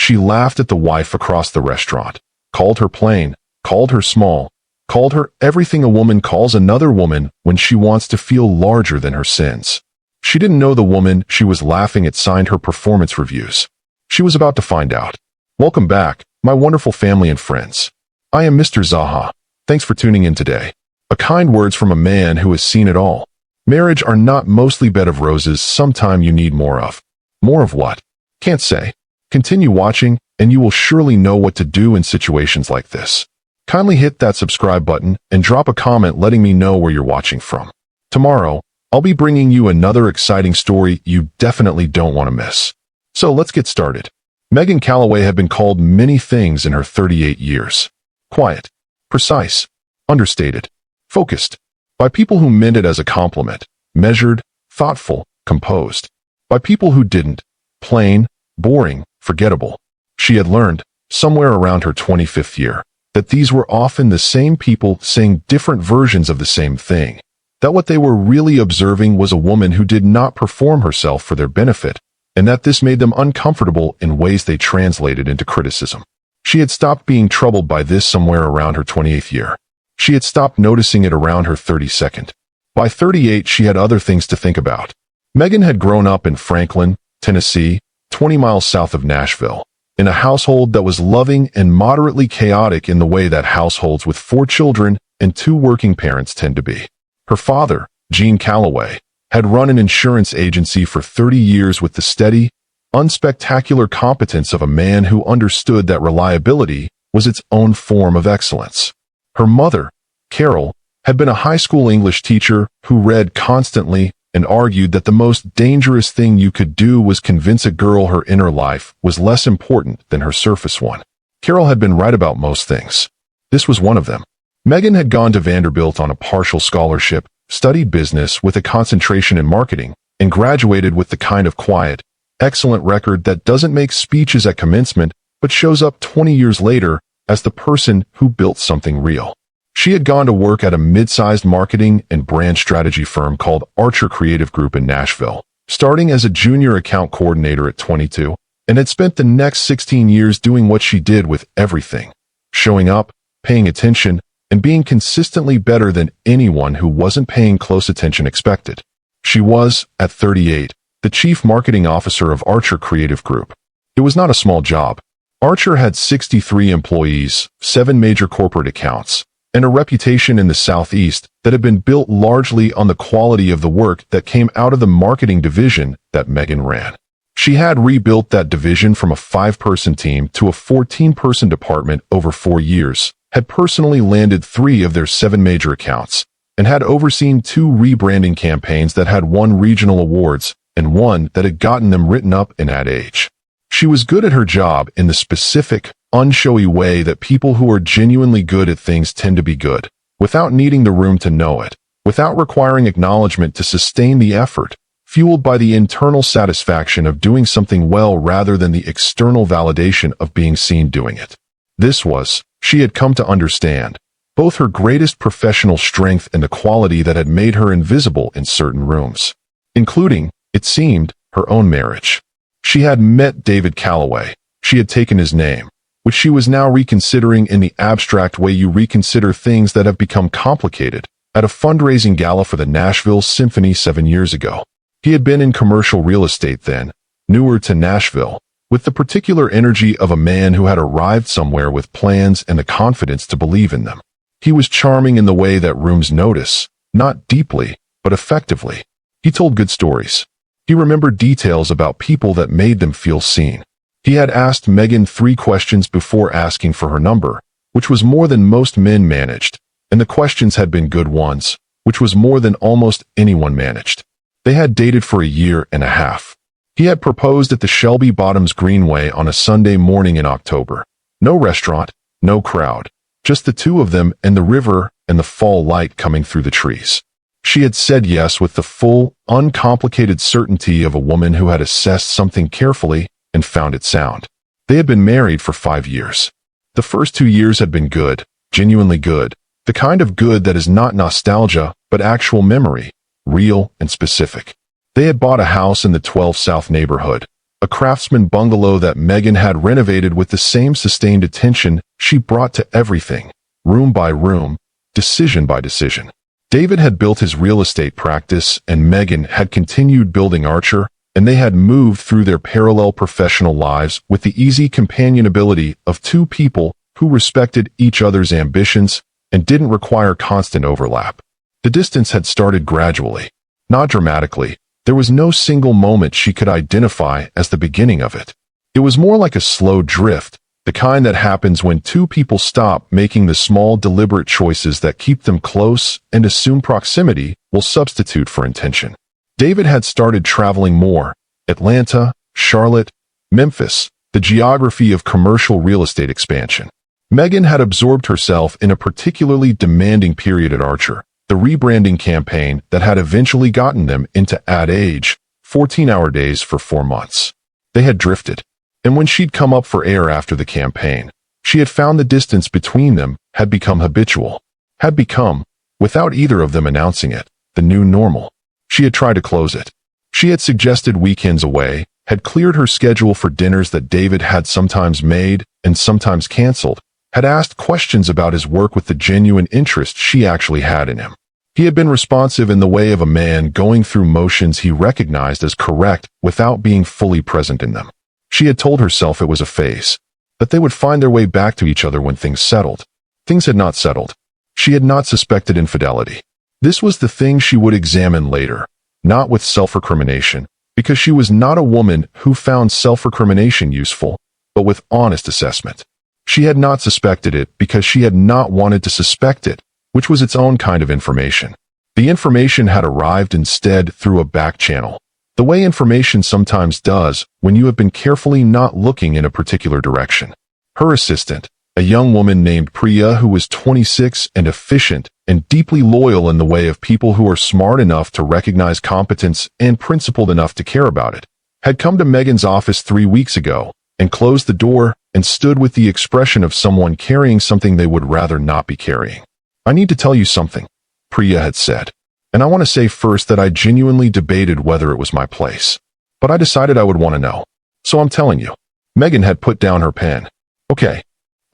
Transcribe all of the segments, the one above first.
She laughed at the wife across the restaurant, called her plain, called her small, called her everything a woman calls another woman when she wants to feel larger than her sins. She didn't know the woman she was laughing at signed her performance reviews. She was about to find out. Welcome back, my wonderful family and friends. I am Mr. Zaha. Thanks for tuning in today. A kind words from a man who has seen it all. Marriage are not mostly bed of roses, sometime you need more of. More of what? Can't say. Continue watching, and you will surely know what to do in situations like this. Kindly hit that subscribe button and drop a comment letting me know where you're watching from. Tomorrow, I'll be bringing you another exciting story you definitely don't want to miss. So let's get started. Megan Calloway had been called many things in her 38 years. Quiet, precise, understated, focused. By people who meant it as a compliment, measured, thoughtful, composed. By people who didn't. Plain, boring, forgettable. She had learned, somewhere around her 25th year, that these were often the same people saying different versions of the same thing. That what they were really observing was a woman who did not perform herself for their benefit, and that this made them uncomfortable in ways they translated into criticism. She had stopped being troubled by this somewhere around her 28th year. She had stopped noticing it around her 32nd. By 38, she had other things to think about. Megan had grown up in Franklin, Tennessee, 20 miles south of Nashville, in a household that was loving and moderately chaotic in the way that households with 4 children and 2 working parents tend to be. Her father, Gene Calloway, had run an insurance agency for 30 years with the steady, unspectacular competence of a man who understood that reliability was its own form of excellence. Her mother, Carol, had been a high school English teacher who read constantly and argued that the most dangerous thing you could do was convince a girl her inner life was less important than her surface one. Carol had been right about most things. This was one of them. Megan had gone to Vanderbilt on a partial scholarship, studied business with a concentration in marketing, and graduated with the kind of quiet, excellent record that doesn't make speeches at commencement but shows up 20 years later as the person who built something real. She had gone to work at a mid-sized marketing and brand strategy firm called Archer Creative Group in Nashville, starting as a junior account coordinator at 22, and had spent the next 16 years doing what she did with everything, showing up, paying attention, and being consistently better than anyone who wasn't paying close attention expected. She was, at 38, the chief marketing officer of Archer Creative Group. It was not a small job. Archer had 63 employees, 7 major corporate accounts, and a reputation in the Southeast that had been built largely on the quality of the work that came out of the marketing division that Megan ran. She had rebuilt that division from a 5-person team to a 14-person department over 4 years, had personally landed 3 of their 7 major accounts, and had overseen 2 rebranding campaigns that had won regional awards and 1 that had gotten them written up in Ad Age. She was good at her job in the specific, unshowy way that people who are genuinely good at things tend to be good, without needing the room to know it, without requiring acknowledgement to sustain the effort, fueled by the internal satisfaction of doing something well rather than the external validation of being seen doing it. This was, she had come to understand, both her greatest professional strength and the quality that had made her invisible in certain rooms, including, it seemed, her own marriage. She had met David Calloway. She had taken his name, which she was now reconsidering in the abstract way you reconsider things that have become complicated, at a fundraising gala for the Nashville Symphony 7 years ago. He had been in commercial real estate then, newer to Nashville, with the particular energy of a man who had arrived somewhere with plans and the confidence to believe in them. He was charming in the way that rooms notice, not deeply, but effectively. He told good stories. He remembered details about people that made them feel seen. He had asked Megan 3 questions before asking for her number, which was more than most men managed, and the questions had been good ones, which was more than almost anyone managed. They had dated for a year and a half. He had proposed at the Shelby Bottoms Greenway on a Sunday morning in October. No restaurant, no crowd, just the 2 of them and the river and the fall light coming through the trees. She had said yes with the full, uncomplicated certainty of a woman who had assessed something carefully and found it sound. They had been married for 5 years. The first 2 years had been good, genuinely good, the kind of good that is not nostalgia, but actual memory, real and specific. They had bought a house in the 12 South neighborhood, a craftsman bungalow that Megan had renovated with the same sustained attention she brought to everything, room by room, decision by decision. David had built his real estate practice and Megan had continued building Archer, and they had moved through their parallel professional lives with the easy companionability of two people who respected each other's ambitions and didn't require constant overlap. The distance had started gradually, not dramatically. There was no single moment she could identify as the beginning of it. It was more like a slow drift, the kind that happens when two people stop making the small, deliberate choices that keep them close and assume proximity will substitute for intention. David had started traveling more: Atlanta, Charlotte, Memphis, the geography of commercial real estate expansion. Megan had absorbed herself in a particularly demanding period at Archer, the rebranding campaign that had eventually gotten them into ad-age, 14-hour days for 4 months. They had drifted, and when she'd come up for air after the campaign, she had found the distance between them had become habitual, had become, without either of them announcing it, the new normal. She had tried to close it. She had suggested weekends away, had cleared her schedule for dinners that David had sometimes made and sometimes canceled, had asked questions about his work with the genuine interest she actually had in him. He had been responsive in the way of a man going through motions he recognized as correct without being fully present in them. She had told herself it was a phase, that they would find their way back to each other when things settled. Things had not settled. She had not suspected infidelity. This was the thing she would examine later, not with self-recrimination, because she was not a woman who found self-recrimination useful, but with honest assessment. She had not suspected it because she had not wanted to suspect it, which was its own kind of information. The information had arrived instead through a back channel, the way information sometimes does when you have been carefully not looking in a particular direction. Her assistant, a young woman named Priya who was 26 and efficient and deeply loyal in the way of people who are smart enough to recognize competence and principled enough to care about it, had come to Megan's office 3 weeks ago and closed the door and stood with the expression of someone carrying something they would rather not be carrying. "I need to tell you something," Priya had said, "and I want to say first that I genuinely debated whether it was my place. But I decided I would want to know. So I'm telling you." Megan had put down her pen. "Okay.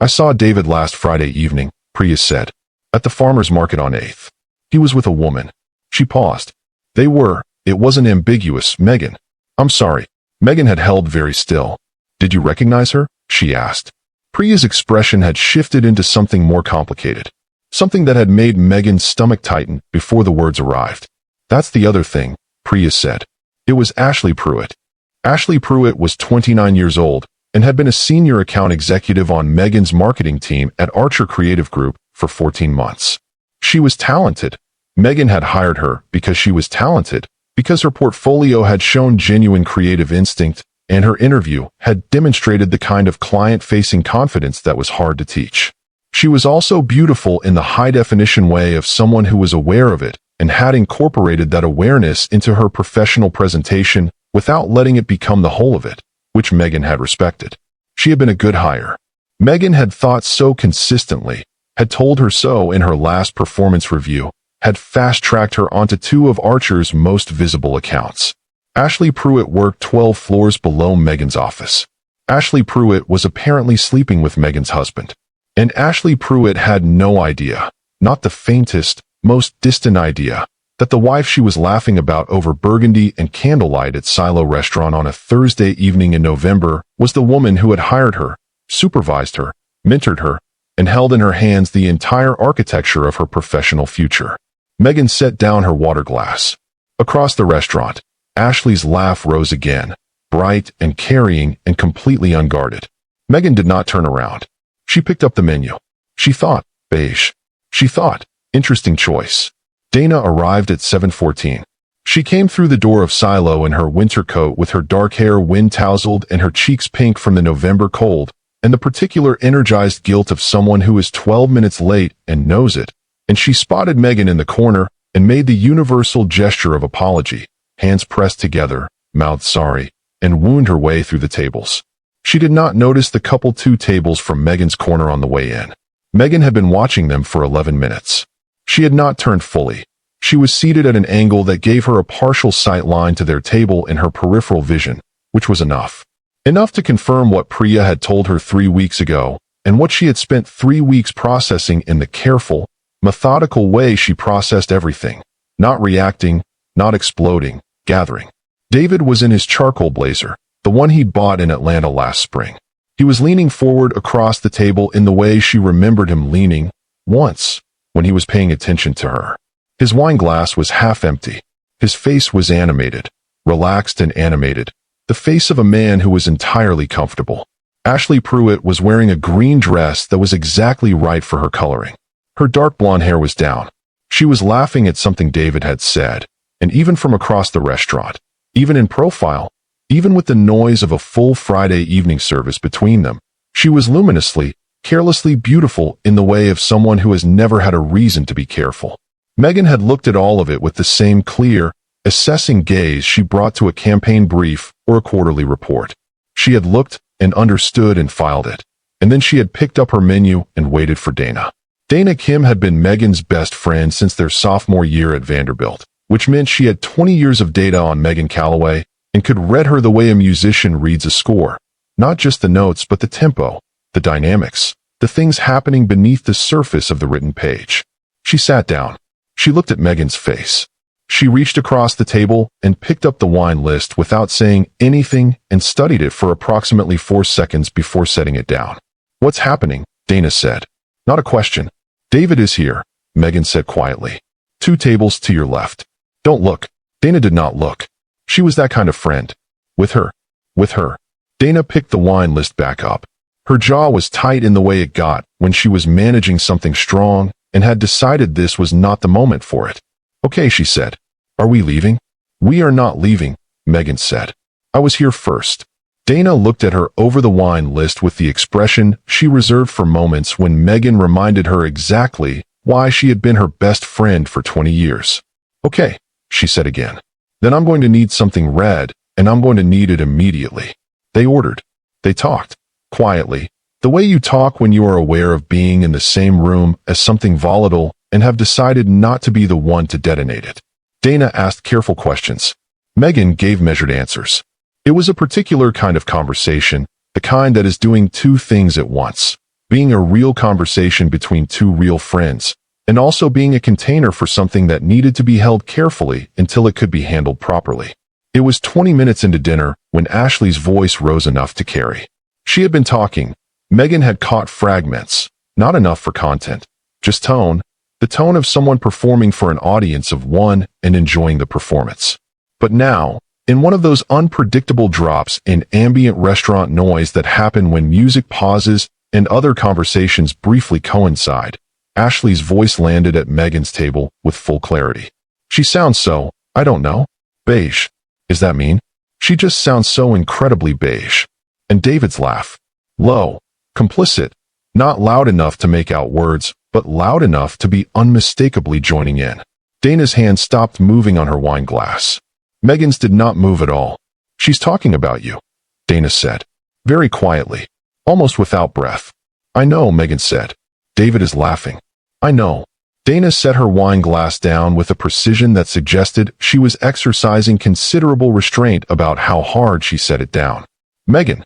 I saw David last Friday evening," Priya said, "at the farmer's market on 8th. He was with a woman." She paused. "They were. It wasn't ambiguous, Megan." "I'm sorry." Megan had held very still. "Did you recognize her?" she asked. Priya's expression had shifted into something more complicated, something that had made Megan's stomach tighten before the words arrived. "That's the other thing," Priya said. "It was Ashley Pruitt." Ashley Pruitt was 29 years old and had been a senior account executive on Megan's marketing team at Archer Creative Group for 14 months. She was talented. Megan had hired her because she was talented, because her portfolio had shown genuine creative instinct, and her interview had demonstrated the kind of client-facing confidence that was hard to teach. She was also beautiful in the high-definition way of someone who was aware of it and had incorporated that awareness into her professional presentation without letting it become the whole of it, which Megan had respected. She had been a good hire. Megan had thought so consistently, had told her so in her last performance review, had fast-tracked her onto 2 of Archer's most visible accounts. Ashley Pruitt worked 12 floors below Megan's office. Ashley Pruitt was apparently sleeping with Megan's husband. And Ashley Pruitt had no idea, not the faintest, most distant idea, that the wife she was laughing about over burgundy and candlelight at Silo Restaurant on a Thursday evening in November was the woman who had hired her, supervised her, mentored her, and held in her hands the entire architecture of her professional future. Megan set down her water glass. Across the restaurant, Ashley's laugh rose again, bright and carrying and completely unguarded. Megan did not turn around. She picked up the menu. She thought, beige. She thought, interesting choice. Dana arrived at 7:14. She came through the door of Silo in her winter coat with her dark hair wind-tousled and her cheeks pink from the November cold, and the particular energized guilt of someone who is 12 minutes late and knows it, and she spotted Megan in the corner and made the universal gesture of apology, hands pressed together, mouth sorry, and wound her way through the tables. She did not notice the couple 2 tables from Megan's corner on the way in. Megan had been watching them for 11 minutes. She had not turned fully. She was seated at an angle that gave her a partial sight line to their table in her peripheral vision, which was enough. Enough to confirm what Priya had told her 3 weeks ago, and what she had spent 3 weeks processing in the careful, methodical way she processed everything. Not reacting, not exploding, gathering. David was in his charcoal blazer, the one he'd bought in Atlanta last spring. He was leaning forward across the table in the way she remembered him leaning, once, when he was paying attention to her. His wine glass was half empty. His face was animated, relaxed and animated, the face of a man who was entirely comfortable. Ashley Pruitt was wearing a green dress that was exactly right for her coloring. Her dark blonde hair was down. She was laughing at something David had said, and even from across the restaurant, even in profile, even with the noise of a full Friday evening service between them, she was luminously, carelessly beautiful in the way of someone who has never had a reason to be careful. Megan had looked at all of it with the same clear, assessing gaze she brought to a campaign brief or a quarterly report. She had looked and understood and filed it, and then she had picked up her menu and waited for Dana. Dana Kim had been Megan's best friend since their sophomore year at Vanderbilt, which meant she had 20 years of data on Megan Calloway and could read her the way a musician reads a score, not just the notes but the tempo, the dynamics, the things happening beneath the surface of the written page. She sat down. She looked at Megan's face. She reached across the table and picked up the wine list without saying anything and studied it for approximately 4 seconds before setting it down. "What's happening?" Dana said. "Not a question." "David is here," Megan said quietly. "2 tables to your left." "Don't look." Dana did not look. She was that kind of friend. With her. With her. Dana picked the wine list back up. Her jaw was tight in the way it got when she was managing something strong and had decided this was not the moment for it. "Okay," she said. "Are we leaving?" "We are not leaving," Megan said. "I was here first." Dana looked at her over the wine list with the expression she reserved for moments when Megan reminded her exactly why she had been her best friend for 20 years. "Okay," she said again. "Then I'm going to need something red, and I'm going to need it immediately." They ordered. They talked. Quietly. The way you talk when you are aware of being in the same room as something volatile and have decided not to be the one to detonate it. Dana asked careful questions. Megan gave measured answers. It was a particular kind of conversation, the kind that is doing 2 things at once, being a real conversation between 2 real friends, and also being a container for something that needed to be held carefully until it could be handled properly. It was 20 minutes into dinner when Ashley's voice rose enough to carry. She had been talking. Megan had caught fragments, not enough for content, just tone, the tone of someone performing for an audience of one and enjoying the performance. But now, in one of those unpredictable drops in ambient restaurant noise that happen when music pauses and other conversations briefly coincide, Ashley's voice landed at Megan's table with full clarity. "She sounds so, I don't know, beige." "Is that mean?" "She just sounds so incredibly beige." And David's laugh. Low. Complicit. Not loud enough to make out words, but loud enough to be unmistakably joining in. Dana's hand stopped moving on her wine glass. Megan's did not move at all. "She's talking about you," Dana said. Very quietly. Almost without breath. "I know," Megan said. David is laughing. "I know." Dana set her wine glass down with a precision that suggested she was exercising considerable restraint about how hard she set it down. "Megan."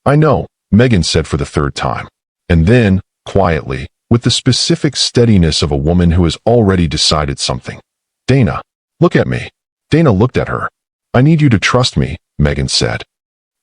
"I know," Megan said for the 3rd time. And then, quietly, with the specific steadiness of a woman who has already decided something. "Dana, look at me." Dana looked at her. "I need you to trust me," Megan said.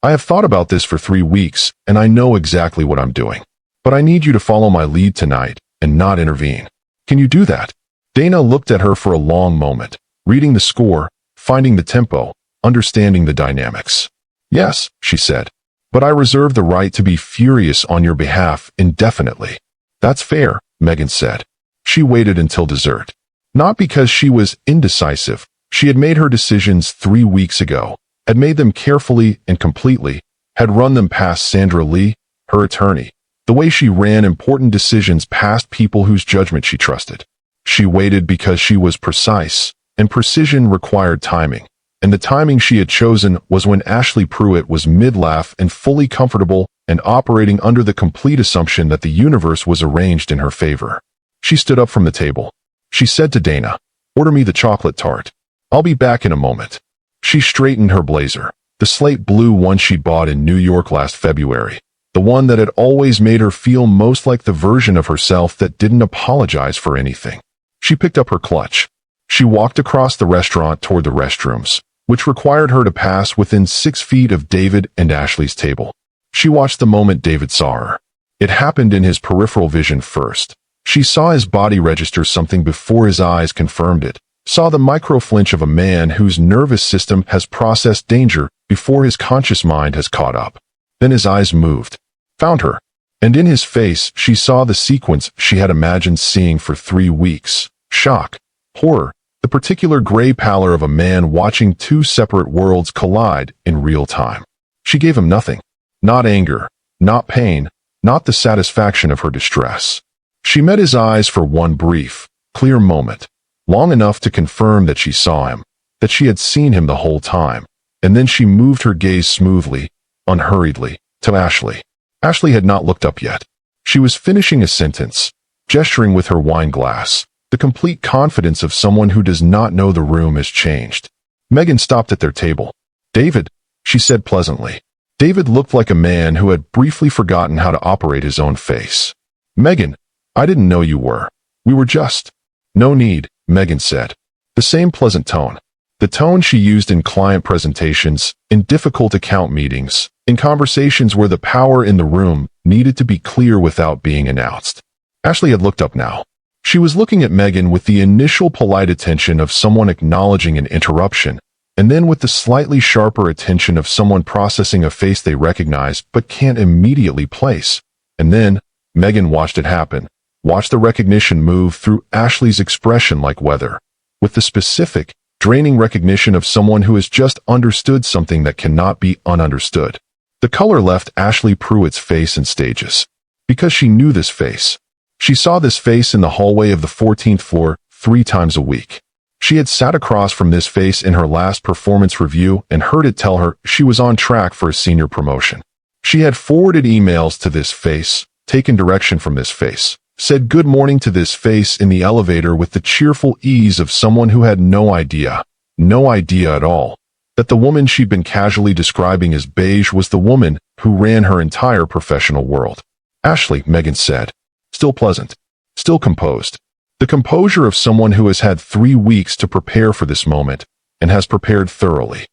"I have thought about this for 3 weeks, and I know exactly what I'm doing. But I need you to follow my lead tonight and not intervene. Can you do that?" Dana looked at her for a long moment, reading the score, finding the tempo, understanding the dynamics. "Yes," she said. "But I reserve the right to be furious on your behalf indefinitely." "That's fair," Megan said. She waited until dessert. Not because she was indecisive. She had made her decisions 3 weeks ago, had made them carefully and completely, had run them past Sandra Lee, her attorney, the way she ran important decisions past people whose judgment she trusted. She waited because she was precise, and precision required timing. And the timing she had chosen was when Ashley Pruitt was mid-laugh and fully comfortable and operating under the complete assumption that the universe was arranged in her favor. She stood up from the table. She said to Dana, "Order me the chocolate tart. I'll be back in a moment." She straightened her blazer. The slate blue one she bought in New York last February. The one that had always made her feel most like the version of herself that didn't apologize for anything. She picked up her clutch. She walked across the restaurant toward the restrooms, which required her to pass within 6 feet of David and Ashley's table. She watched the moment David saw her. It happened in his peripheral vision first. She saw his body register something before his eyes confirmed it, saw the micro-flinch of a man whose nervous system has processed danger before his conscious mind has caught up. Then his eyes moved, found her, and in his face she saw the sequence she had imagined seeing for 3 weeks. Shock, horror, the particular gray pallor of a man watching 2 separate worlds collide in real time. She gave him nothing. Not anger, not pain, not the satisfaction of her distress. She met his eyes for one brief, clear moment, long enough to confirm that she saw him, that she had seen him the whole time, and then she moved her gaze smoothly, unhurriedly, to Ashley. Ashley had not looked up yet. She was finishing a sentence, gesturing with her wine glass, the complete confidence of someone who does not know the room has changed. Megan stopped at their table. "David," she said pleasantly. David looked like a man who had briefly forgotten how to operate his own face. "Megan, I didn't know you were. We were just—" "No need," Megan said. The same pleasant tone. The tone she used in client presentations, in difficult account meetings, in conversations where the power in the room needed to be clear without being announced. Ashley had looked up now. She was looking at Megan with the initial polite attention of someone acknowledging an interruption, and then with the slightly sharper attention of someone processing a face they recognize but can't immediately place. And then, Megan watched it happen, watched the recognition move through Ashley's expression like weather, with the specific, draining recognition of someone who has just understood something that cannot be ununderstood. The color left Ashley Pruitt's face in stages. Because she knew this face. She saw this face in the hallway of the 14th floor 3 times a week. She had sat across from this face in her last performance review and heard it tell her she was on track for a senior promotion. She had forwarded emails to this face, taken direction from this face, said good morning to this face in the elevator with the cheerful ease of someone who had no idea at all, that the woman she'd been casually describing as beige was the woman who ran her entire professional world. "Ashley," Megan said, still pleasant, still composed. The composure of someone who has had 3 weeks to prepare for this moment and has prepared thoroughly.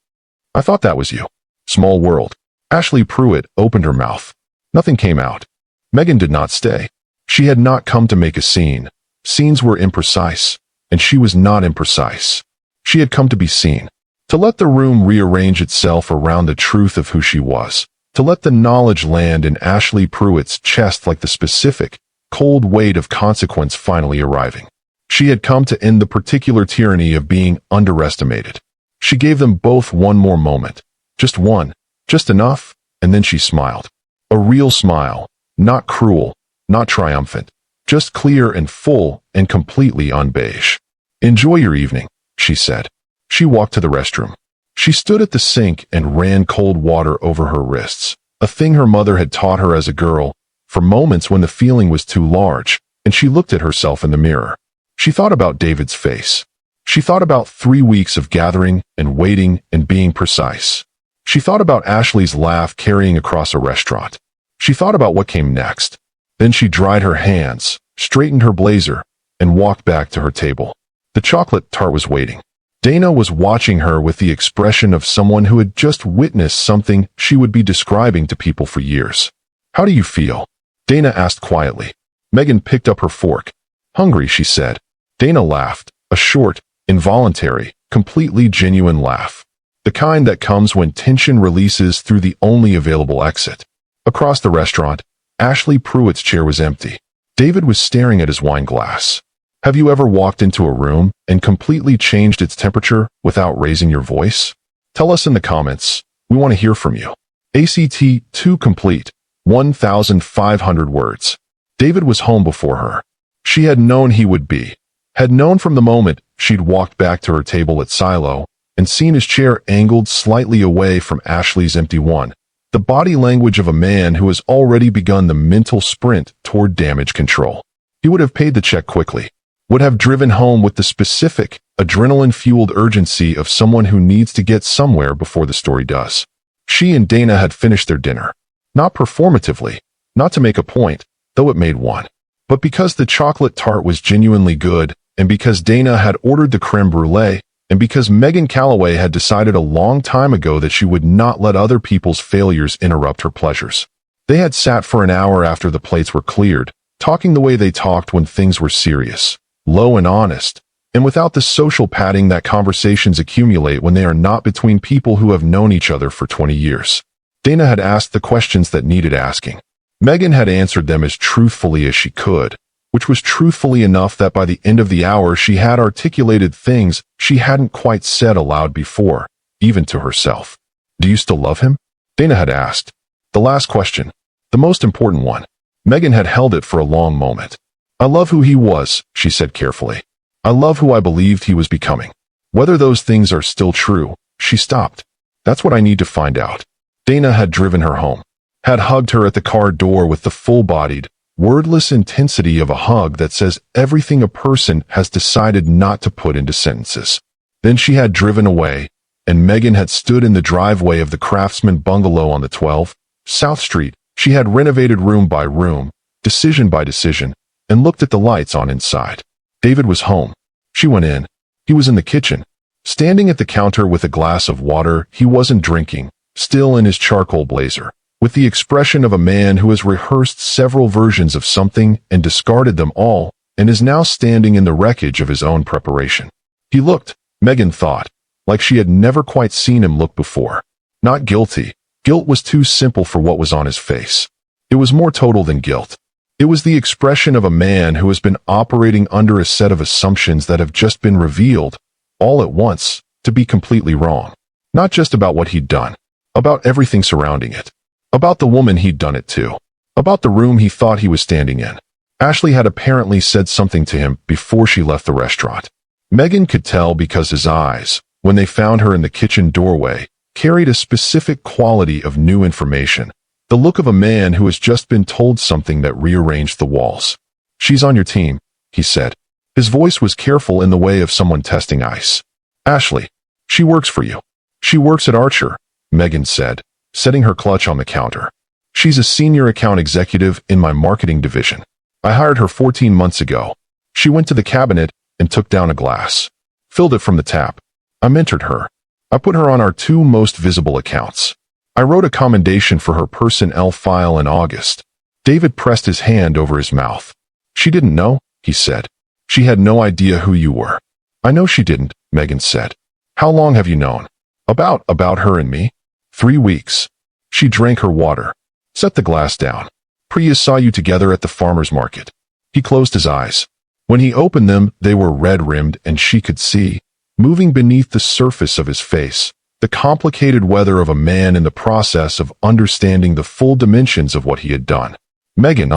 "I thought that was you." Small world. Ashley Pruitt opened her mouth. Nothing came out. Megan did not stay. She had not come to make a scene. Scenes were imprecise, and she was not imprecise. She had come to be seen. To let the room rearrange itself around the truth of who she was. To let the knowledge land in Ashley Pruitt's chest like the specific, cold weight of consequence finally arriving. She had come to end the particular tyranny of being underestimated. She gave them both one more moment. Just one. Just enough, and then she smiled. A real smile. Not cruel. Not triumphant, just clear and full and completely unbeige. "Enjoy your evening," she said. She walked to the restroom. She stood at the sink and ran cold water over her wrists, a thing her mother had taught her as a girl, for moments when the feeling was too large, and she looked at herself in the mirror. She thought about David's face. She thought about 3 weeks of gathering and waiting and being precise. She thought about Ashley's laugh carrying across a restaurant. She thought about what came next. Then she dried her hands, straightened her blazer, and walked back to her table. The chocolate tart was waiting. Dana was watching her with the expression of someone who had just witnessed something she would be describing to people for years. "How do you feel?" Dana asked quietly. Megan picked up her fork. "Hungry," she said. Dana laughed, a short, involuntary, completely genuine laugh. The kind that comes when tension releases through the only available exit. Across the restaurant, Ashley Pruitt's chair was empty. David was staring at his wine glass. Have you ever walked into a room and completely changed its temperature without raising your voice? Tell us in the comments. We want to hear from you. ACT 2 complete. 1,500 words. David was home before her. She had known he would be. Had known from the moment she'd walked back to her table at Silo and seen his chair angled slightly away from Ashley's empty one. The body language of a man who has already begun the mental sprint toward damage control. He would have paid the check quickly, would have driven home with the specific, adrenaline-fueled urgency of someone who needs to get somewhere before the story does. She and Dana had finished their dinner. Not performatively, not to make a point, though it made one, but because the chocolate tart was genuinely good, and because Dana had ordered the creme brulee, and because Megan Calloway had decided a long time ago that she would not let other people's failures interrupt her pleasures. They had sat for an hour after the plates were cleared, talking the way they talked when things were serious, low and honest, and without the social padding that conversations accumulate when they are not between people who have known each other for 20 years. Dana had asked the questions that needed asking. Megan had answered them as truthfully as she could, which was truthfully enough that by the end of the hour she had articulated things she hadn't quite said aloud before, even to herself. "Do you still love him?" Dana had asked. The last question, the most important one. Megan had held it for a long moment. "I love who he was," she said carefully. "I love who I believed he was becoming. Whether those things are still true," she stopped. "That's what I need to find out." Dana had driven her home, had hugged her at the car door with the full-bodied, wordless intensity of a hug that says everything a person has decided not to put into sentences. Then she had driven away, and Megan had stood in the driveway of the Craftsman bungalow on the 12th South Street. She had renovated room by room, decision by decision, and looked at the lights on inside. David was home. She went in. He was in the kitchen, standing at the counter with a glass of water he wasn't drinking, still in his charcoal blazer, with the expression of a man who has rehearsed several versions of something and discarded them all, and is now standing in the wreckage of his own preparation. He looked, Megan thought, like she had never quite seen him look before. Not guilty. Guilt was too simple for what was on his face. It was more total than guilt. It was the expression of a man who has been operating under a set of assumptions that have just been revealed, all at once, to be completely wrong. Not just about what he'd done, about everything surrounding it. About the woman he'd done it to. About the room he thought he was standing in. Ashley had apparently said something to him before she left the restaurant. Megan could tell because his eyes, when they found her in the kitchen doorway, carried a specific quality of new information, the look of a man who has just been told something that rearranged the walls. "She's on your team," he said. His voice was careful in the way of someone testing ice. "Ashley, she works for you. She works at Archer," Megan said, setting her clutch on the counter. "She's a senior account executive in my marketing division. I hired her 14 months ago." She went to the cabinet and took down a glass, filled it from the tap. "I mentored her. I put her on our 2 most visible accounts. I wrote a commendation for her personnel file in August." David pressed his hand over his mouth. "She didn't know," he said. "She had no idea who you were." "I know she didn't," Megan said. "How long have you known?" About her and me?" 3 weeks. She drank her water. "Set the glass down. Priya saw you together at the farmer's market." He closed his eyes. When he opened them, they were red-rimmed and she could see, moving beneath the surface of his face, the complicated weather of a man in the process of understanding the full dimensions of what he had done. "Megan,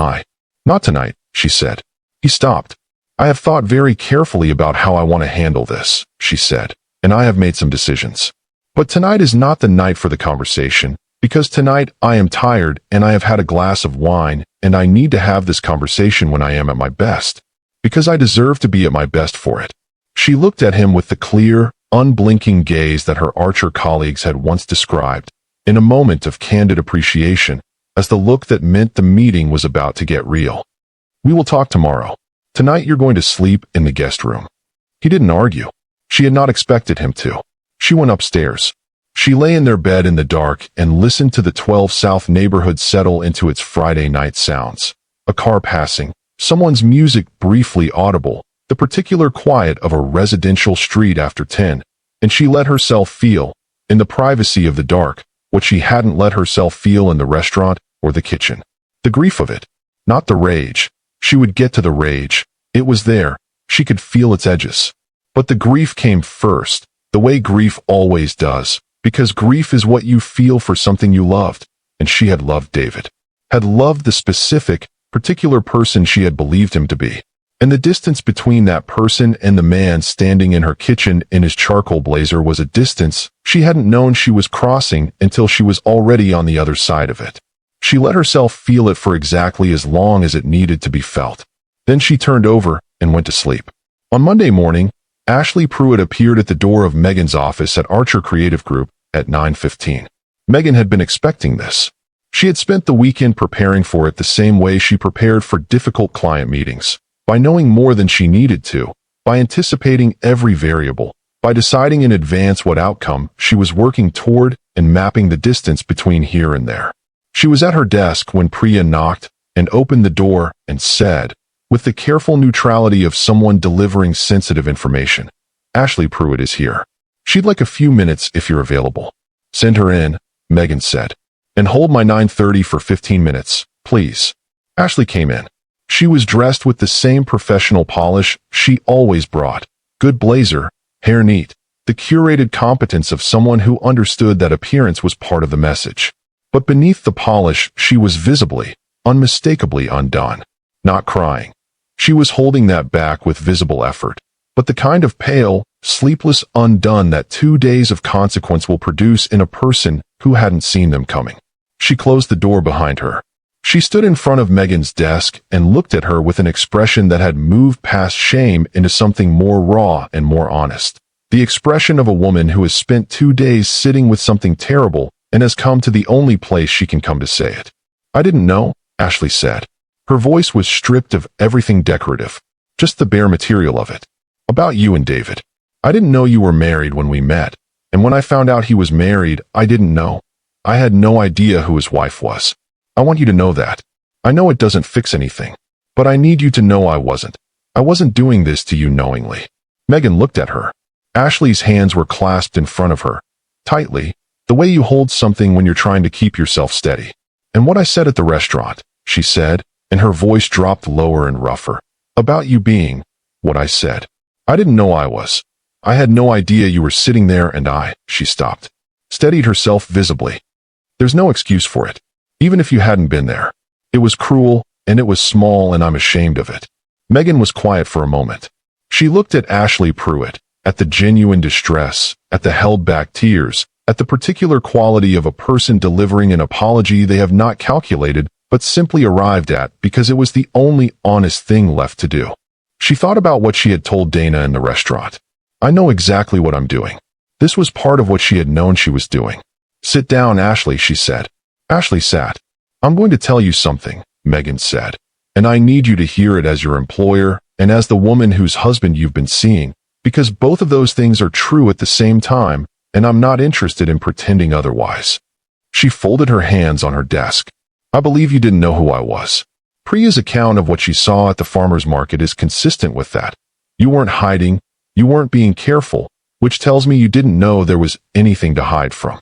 not tonight," she said. He stopped. "I have thought very carefully about how I want to handle this," she said, "and I have made some decisions. But tonight is not the night for the conversation, because tonight I am tired and I have had a glass of wine, and I need to have this conversation when I am at my best, because I deserve to be at my best for it." She looked at him with the clear, unblinking gaze that her Archer colleagues had once described, in a moment of candid appreciation, as the look that meant the meeting was about to get real. "We will talk tomorrow. Tonight you're going to sleep in the guest room." He didn't argue. She had not expected him to. She went upstairs. She lay in their bed in the dark and listened to the 12 South neighborhood settle into its Friday night sounds. A car passing, someone's music briefly audible, the particular quiet of a residential street after 10, and she let herself feel, in the privacy of the dark, what she hadn't let herself feel in the restaurant or the kitchen. The grief of it, not the rage. She would get to the rage. It was there. She could feel its edges. But the grief came first, the way grief always does, because grief is what you feel for something you loved, and she had loved David. Had loved the specific, particular person she had believed him to be. And the distance between that person and the man standing in her kitchen in his charcoal blazer was a distance she hadn't known she was crossing until she was already on the other side of it. She let herself feel it for exactly as long as it needed to be felt. Then she turned over and went to sleep. On Monday morning, Ashley Pruitt appeared at the door of Megan's office at Archer Creative Group at 9:15. Megan had been expecting this. She had spent the weekend preparing for it the same way she prepared for difficult client meetings, by knowing more than she needed to, by anticipating every variable, by deciding in advance what outcome she was working toward and mapping the distance between here and there. She was at her desk when Priya knocked and opened the door and said, with the careful neutrality of someone delivering sensitive information, "Ashley Pruitt is here. She'd like a few minutes if you're available." "Send her in," Megan said. "And hold my 9:30 for 15 minutes, please." Ashley came in. She was dressed with the same professional polish she always brought. Good blazer, hair neat, the curated competence of someone who understood that appearance was part of the message. But beneath the polish, she was visibly, unmistakably undone. Not crying. She was holding that back with visible effort, but the kind of pale, sleepless undone that 2 days of consequence will produce in a person who hadn't seen them coming. She closed the door behind her. She stood in front of Megan's desk and looked at her with an expression that had moved past shame into something more raw and more honest. The expression of a woman who has spent 2 days sitting with something terrible and has come to the only place she can come to say it. "I didn't know," Ashley said. Her voice was stripped of everything decorative, just the bare material of it. "About you and David. I didn't know you were married when we met, and when I found out he was married, I didn't know. I had no idea who his wife was. I want you to know that. I know it doesn't fix anything, but I need you to know I wasn't. I wasn't doing this to you knowingly." Megan looked at her. Ashley's hands were clasped in front of her, tightly, the way you hold something when you're trying to keep yourself steady. "And what I said at the restaurant," she said, and her voice dropped lower and rougher. "About you being what I said. I didn't know I was. I had no idea you were sitting there and she stopped, steadied herself visibly. "There's no excuse for it. Even if you hadn't been there. It was cruel, and it was small, and I'm ashamed of it." Megan was quiet for a moment. She looked at Ashley Pruitt, at the genuine distress, at the held-back tears, at the particular quality of a person delivering an apology they have not calculated but simply arrived at because it was the only honest thing left to do. She thought about what she had told Dana in the restaurant. "I know exactly what I'm doing." This was part of what she had known she was doing. "Sit down, Ashley," she said. Ashley sat. "I'm going to tell you something," Megan said, "and I need you to hear it as your employer and as the woman whose husband you've been seeing, because both of those things are true at the same time, and I'm not interested in pretending otherwise." She folded her hands on her desk. "I believe you didn't know who I was. Priya's account of what she saw at the farmer's market is consistent with that. You weren't hiding, you weren't being careful, which tells me you didn't know there was anything to hide from."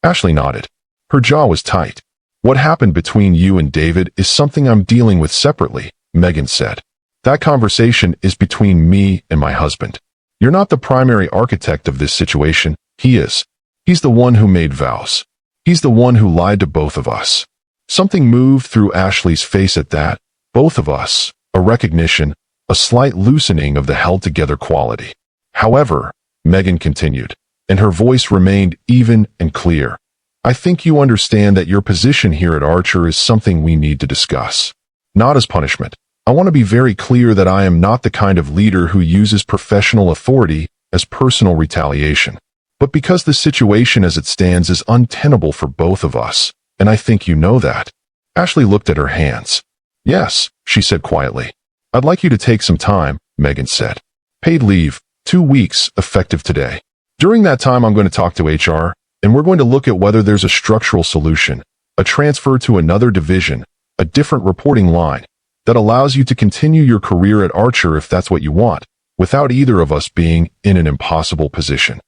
Ashley nodded. Her jaw was tight. "What happened between you and David is something I'm dealing with separately," Megan said. "That conversation is between me and my husband. You're not the primary architect of this situation, he is. He's the one who made vows. He's the one who lied to both of us." Something moved through Ashley's face at that, both of us, a recognition, a slight loosening of the held-together quality. "However," Megan continued, and her voice remained even and clear, "I think you understand that your position here at Archer is something we need to discuss. Not as punishment. I want to be very clear that I am not the kind of leader who uses professional authority as personal retaliation, but because the situation as it stands is untenable for both of us, and I think you know that." Ashley looked at her hands. "Yes," she said quietly. "I'd like you to take some time," Megan said. "Paid leave, 2 weeks, effective today. During that time I'm going to talk to HR, and we're going to look at whether there's a structural solution, a transfer to another division, a different reporting line, that allows you to continue your career at Archer if that's what you want, without either of us being in an impossible position."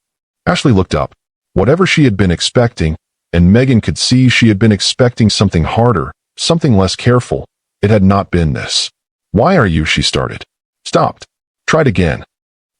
Ashley looked up. Whatever she had been expecting, and Megan could see she had been expecting something harder, something less careful, it had not been this. "Why are you," she started. Stopped. Tried again.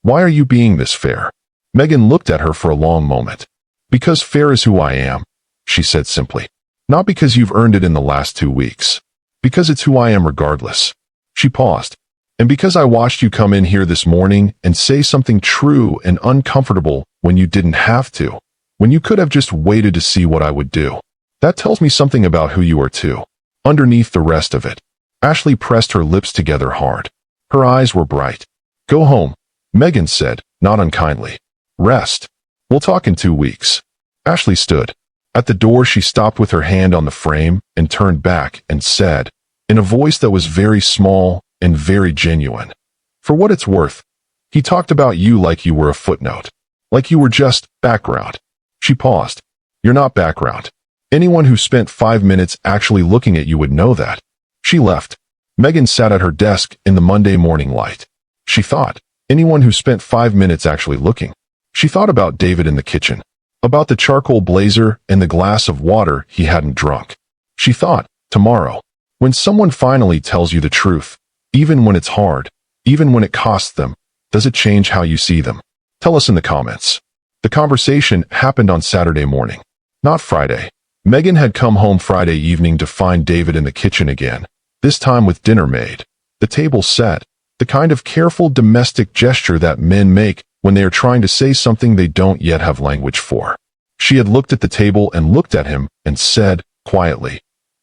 "Why are you being this fair?" Megan looked at her for a long moment. "Because fair is who I am," she said simply. "Not because you've earned it in the last 2 weeks. Because it's who I am regardless." She paused. "And because I watched you come in here this morning and say something true and uncomfortable when you didn't have to, when you could have just waited to see what I would do. That tells me something about who you are too, underneath the rest of it." Ashley pressed her lips together hard. Her eyes were bright. "Go home," Megan said, not unkindly. "Rest. We'll talk in 2 weeks." Ashley stood. At the door, she stopped with her hand on the frame and turned back and said, in a voice that was very small and very genuine, "For what it's worth, he talked about you like you were a footnote. Like you were just background." She paused. "You're not background. Anyone who spent 5 minutes actually looking at you would know that." She left. Megan sat at her desk in the Monday morning light. She thought, anyone who spent 5 minutes actually looking. She thought about David in the kitchen, about the charcoal blazer and the glass of water he hadn't drunk. She thought, tomorrow, when someone finally tells you the truth, even when it's hard, even when it costs them, does it change how you see them? Tell us in the comments. The conversation happened on Saturday morning, not Friday. Megan had come home Friday evening to find David in the kitchen again, this time with dinner made, the table set, the kind of careful domestic gesture that men make when they are trying to say something they don't yet have language for. She had looked at the table and looked at him and said, quietly,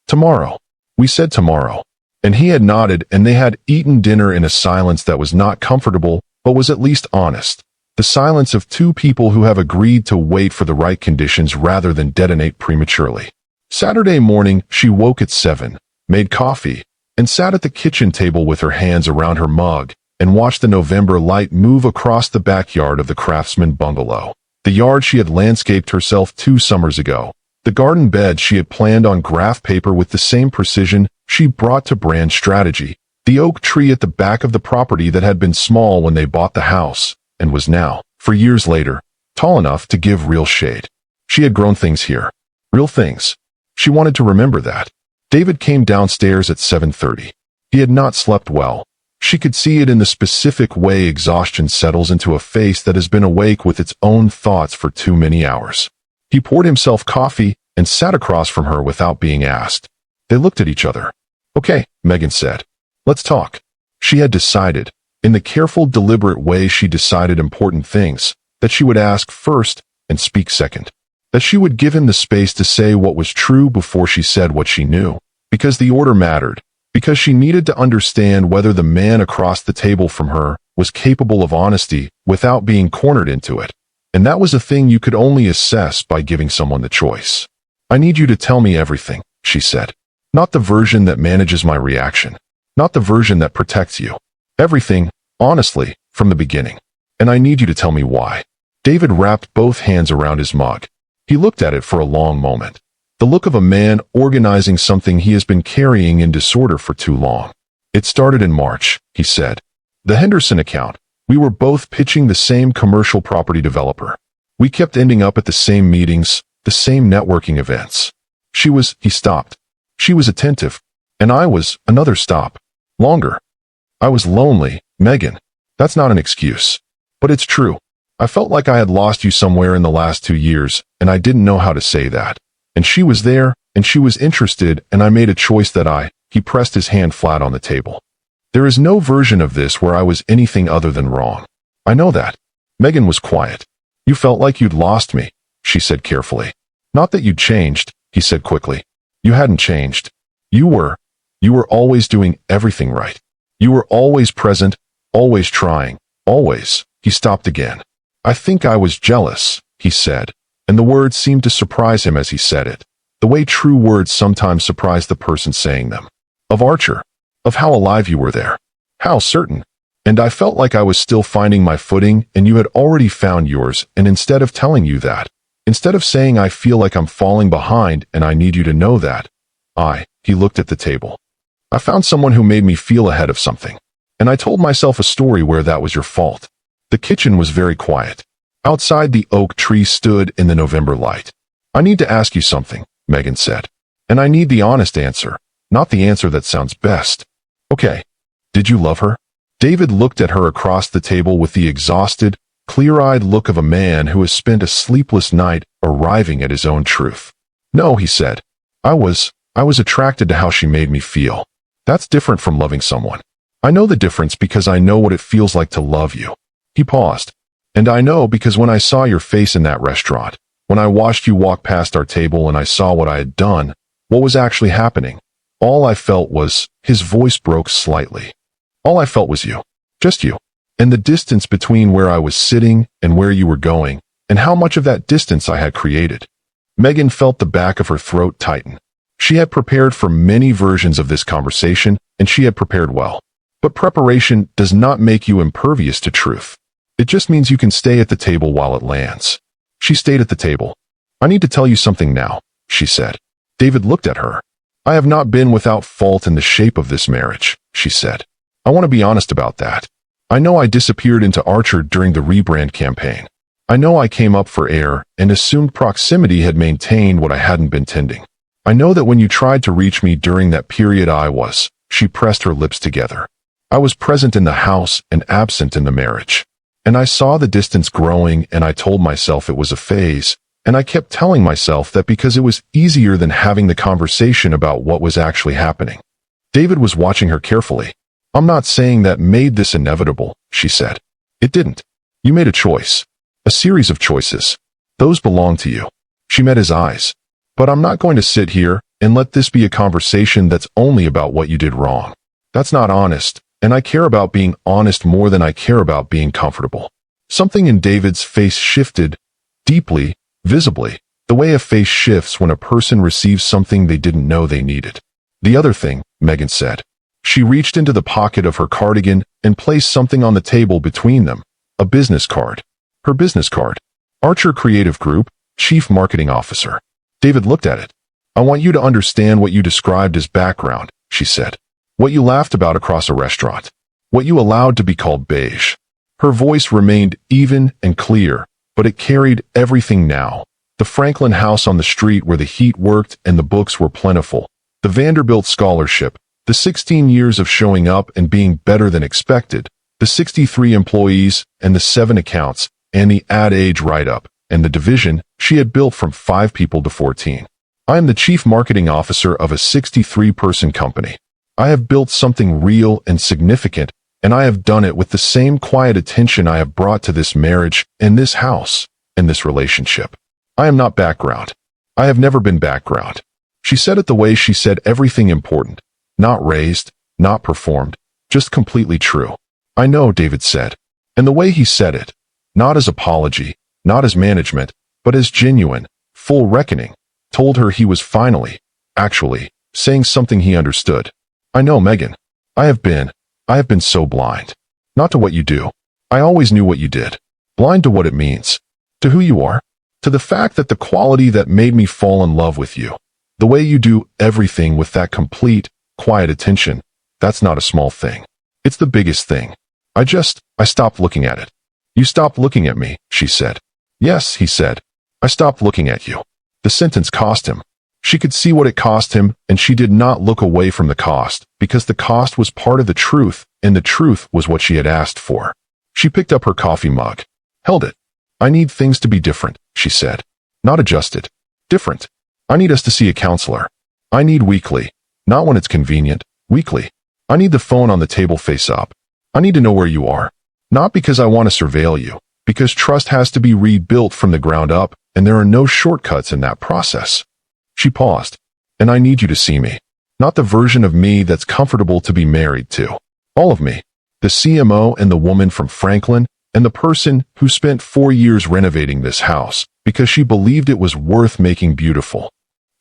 "Tomorrow." We said tomorrow. And he had nodded, and they had eaten dinner in a silence that was not comfortable, but was at least honest. The silence of two people who have agreed to wait for the right conditions rather than detonate prematurely. Saturday morning, she woke at 7, made coffee, and sat at the kitchen table with her hands around her mug, and watched the November light move across the backyard of the Craftsman bungalow, the yard she had landscaped herself 2 summers ago, the garden bed she had planned on graph paper with the same precision she brought to brand strategy, the oak tree at the back of the property that had been small when they bought the house, and was now, for years later, tall enough to give real shade. She had grown things here. Real things. She wanted to remember that. David came downstairs at 7:30. He had not slept well. She could see it in the specific way exhaustion settles into a face that has been awake with its own thoughts for too many hours. He poured himself coffee and sat across from her without being asked. They looked at each other. "Okay," Megan said. "Let's talk." She had decided, in the careful, deliberate way she decided important things, that she would ask first and speak second. That she would give him the space to say what was true before she said what she knew. Because the order mattered. Because she needed to understand whether the man across the table from her was capable of honesty without being cornered into it. And that was a thing you could only assess by giving someone the choice. "I need you to tell me everything," she said. "Not the version that manages my reaction. Not the version that protects you. Everything, honestly, from the beginning. And I need you to tell me why." David wrapped both hands around his mug. He looked at it for a long moment. The look of a man organizing something he has been carrying in disorder for too long. "It started in March," he said. "The Henderson account. We were both pitching the same commercial property developer. We kept ending up at the same meetings, the same networking events. He stopped. She was attentive. And I was, another stop. Longer. I was lonely, Megan. That's not an excuse. But it's true. I felt like I had lost you somewhere in the last 2 years, and I didn't know how to say that. And she was there, and she was interested, and I made a choice that he pressed his hand flat on the table. There is no version of this where I was anything other than wrong. I know that." Megan was quiet. "You felt like you'd lost me," she said carefully. "Not that you'd changed," he said quickly. "You hadn't changed. You were always doing everything right. You were always present, always trying, always." He stopped again. "I think I was jealous," he said, and the words seemed to surprise him as he said it, the way true words sometimes surprise the person saying them. "Of Archer. Of how alive you were there. How certain. And I felt like I was still finding my footing and you had already found yours, and instead of telling you that, instead of saying I feel like I'm falling behind and I need you to know that, he looked at the table. "I found someone who made me feel ahead of something. And I told myself a story where that was your fault." The kitchen was very quiet. Outside, the oak tree stood in the November light. "I need to ask you something," Megan said. "And I need the honest answer, not the answer that sounds best." "Okay. Did you love her?" David looked at her across the table with the exhausted, clear-eyed look of a man who has spent a sleepless night arriving at his own truth. "No," he said. I was attracted to how she made me feel. That's different from loving someone. I know the difference because I know what it feels like to love you." He paused. "And I know because when I saw your face in that restaurant, when I watched you walk past our table and I saw what I had done, what was actually happening, all I felt was," his voice broke slightly. "All I felt was you. Just you. And the distance between where I was sitting and where you were going, and how much of that distance I had created. Megan felt the back of her throat tighten. She had prepared for many versions of this conversation, and she had prepared well. But preparation does not make you impervious to truth. It just means you can stay at the table while it lands. She stayed at the table. "I need to tell you something now," she said. David looked at her. "I have not been without fault in the shape of this marriage," she said. "I want to be honest about that. I know I disappeared into Archer during the rebrand campaign. I know I came up for air and assumed proximity had maintained what I hadn't been tending. I know that when you tried to reach me during that period she pressed her lips together. I was present in the house and absent in the marriage. And I saw the distance growing and I told myself it was a phase, and I kept telling myself that because it was easier than having the conversation about what was actually happening." David was watching her carefully. "I'm not saying that made this inevitable," she said. "It didn't. You made a choice. A series of choices. Those belong to you." She met his eyes. "But I'm not going to sit here and let this be a conversation that's only about what you did wrong. That's not honest, and I care about being honest more than I care about being comfortable." Something in David's face shifted, deeply, visibly, the way a face shifts when a person receives something they didn't know they needed. "The other thing," Megan said. She reached into the pocket of her cardigan and placed something on the table between them, a business card. Her business card. "Archer Creative Group, Chief Marketing Officer." David looked at it. "I want you to understand what you described as background," she said. "What you laughed about across a restaurant. What you allowed to be called beige." Her voice remained even and clear, but it carried everything now. The Franklin house on the street where the heat worked and the books were plentiful. The Vanderbilt scholarship. The 16 years of showing up and being better than expected. The 63 employees and the 7 accounts and the ad age write-up and the division she had built from 5 people to 14. "I am the chief marketing officer of a 63-person company. I have built something real and significant, and I have done it with the same quiet attention I have brought to this marriage and this house and this relationship. I am not background. I have never been background." She said it the way she said everything important. Not raised, not performed, just completely true. "I know," David said. And the way he said it, not as apology, not as management, but as genuine, full reckoning, told her he was finally, actually, saying something he understood. "I know, Megan. I have been so blind. Not to what you do. I always knew what you did. Blind to what it means. To who you are. To the fact that the quality that made me fall in love with you. The way you do everything with that complete, quiet attention. That's not a small thing. It's the biggest thing. I stopped looking at it." "You stopped looking at me," she said. "Yes," he said. "I stopped looking at you." The sentence cost him. She could see what it cost him, and she did not look away from the cost, because the cost was part of the truth, and the truth was what she had asked for. She picked up her coffee mug. Held it. "I need things to be different," she said. "Not adjusted. Different. I need us to see a counselor. I need weekly. Not when it's convenient. Weekly. I need the phone on the table face up. I need to know where you are. Not because I want to surveil you, because trust has to be rebuilt from the ground up, and there are no shortcuts in that process." She paused. "And I need you to see me. Not the version of me that's comfortable to be married to. All of me. The CMO and the woman from Franklin, and the person who spent 4 years renovating this house, because she believed it was worth making beautiful."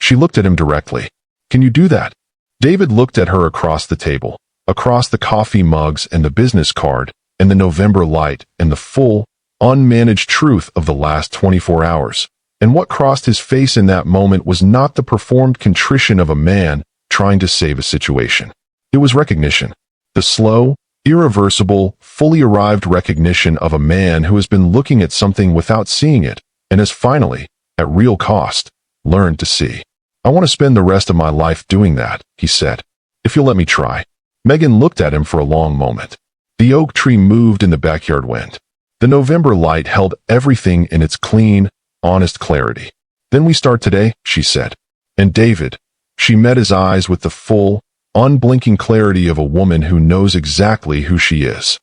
She looked at him directly. "Can you do that?" David looked at her across the table, across the coffee mugs and the business card, and the November light, and the full, unmanaged truth of the last 24 hours. And what crossed his face in that moment was not the performed contrition of a man trying to save a situation. It was recognition. The slow, irreversible, fully arrived recognition of a man who has been looking at something without seeing it, and has finally, at real cost, learned to see. "I want to spend the rest of my life doing that," he said. "If you'll let me try." Megan looked at him for a long moment. The oak tree moved in the backyard wind. The November light held everything in its clean, honest clarity. "Then we start today," she said. And David, she met his eyes with the full, unblinking clarity of a woman who knows exactly who she is.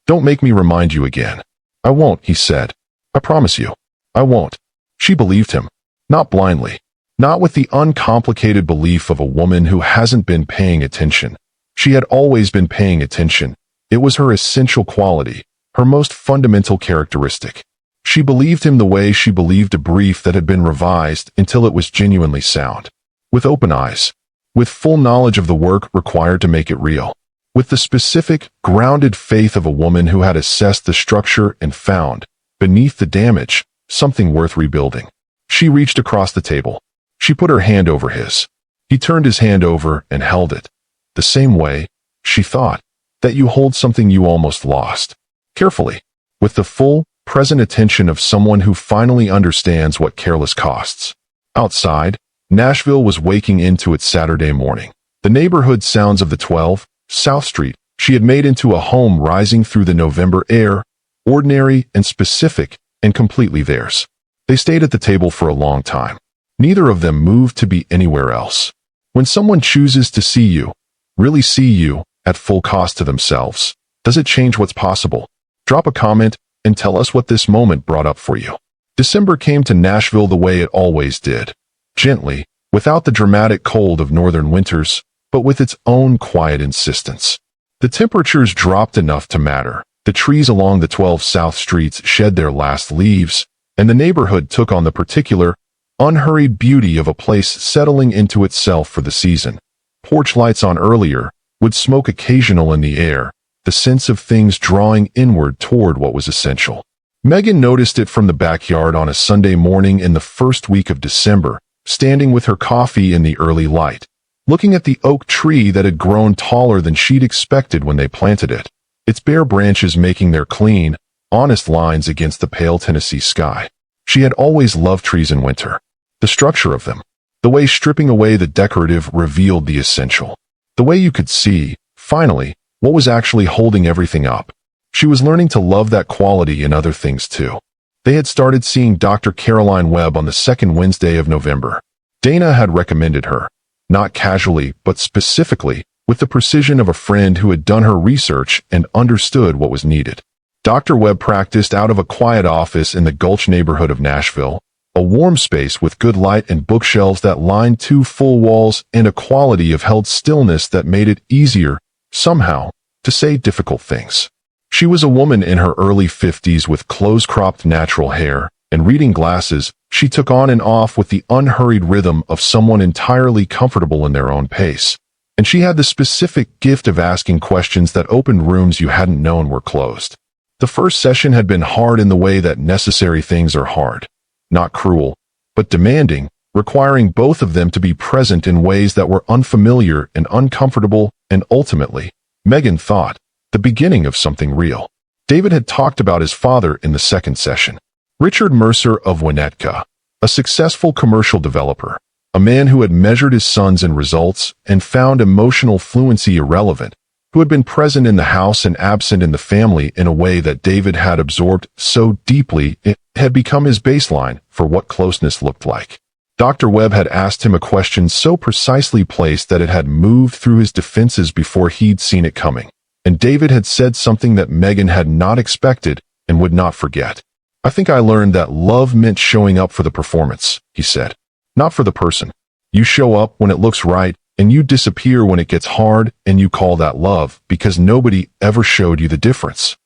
"Don't make me remind you again." "I won't," he said. "I promise you. I won't." She believed him. Not blindly. Not with the uncomplicated belief of a woman who hasn't been paying attention. She had always been paying attention. It was her essential quality, her most fundamental characteristic. She believed him the way she believed a brief that had been revised until it was genuinely sound. With open eyes. With full knowledge of the work required to make it real. With the specific, grounded faith of a woman who had assessed the structure and found, beneath the damage, something worth rebuilding. She reached across the table. She put her hand over his. He turned his hand over and held it. The same way, she thought, that you hold something you almost lost. Carefully. With the full, present attention of someone who finally understands what careless costs. Outside, Nashville was waking into its Saturday morning. The neighborhood sounds of the 12, South Street, she had made into a home rising through the November air, ordinary and specific, and completely theirs. They stayed at the table for a long time. Neither of them moved to be anywhere else. When someone chooses to see you, really see you, at full cost to themselves, does it change what's possible? Drop a comment and tell us what this moment brought up for you. December came to Nashville the way it always did. Gently, without the dramatic cold of northern winters, but with its own quiet insistence. The temperatures dropped enough to matter. The trees along the 12 South Streets shed their last leaves, and the neighborhood took on the particular, unhurried beauty of a place settling into itself for the season. Porch lights on earlier, wood smoke occasional in the air, the sense of things drawing inward toward what was essential. Megan noticed it from the backyard on a Sunday morning in the first week of December, standing with her coffee in the early light, looking at the oak tree that had grown taller than she'd expected when they planted it, its bare branches making their clean, honest lines against the pale Tennessee sky. She had always loved trees in winter. The structure of them. The way stripping away the decorative revealed the essential. The way you could see, finally, what was actually holding everything up. She was learning to love that quality in other things too. They had started seeing Dr. Caroline Webb on the second Wednesday of November. Dana had recommended her, not casually but specifically, with the precision of a friend who had done her research and understood what was needed. Dr. Webb practiced out of a quiet office in the Gulch neighborhood of Nashville, a warm space with good light and bookshelves that lined 2 full walls and a quality of held stillness that made it easier, somehow, to say difficult things. She was a woman in her early 50s with close-cropped natural hair and reading glasses she took on and off with the unhurried rhythm of someone entirely comfortable in their own pace. And she had the specific gift of asking questions that opened rooms you hadn't known were closed. The first session had been hard in the way that necessary things are hard. Not cruel, but demanding, requiring both of them to be present in ways that were unfamiliar and uncomfortable, and ultimately, Megan thought, the beginning of something real. David had talked about his father in the second session. Richard Mercer of Winnetka, a successful commercial developer, a man who had measured his sons in results and found emotional fluency irrelevant, who had been present in the house and absent in the family in a way that David had absorbed so deeply it had become his baseline for what closeness looked like. Dr. Webb had asked him a question so precisely placed that it had moved through his defenses before he'd seen it coming, and David had said something that Megan had not expected and would not forget. "I think I learned that love meant showing up for the performance," he said. "Not for the person. You show up when it looks right, and you disappear when it gets hard, and you call that love because nobody ever showed you the difference."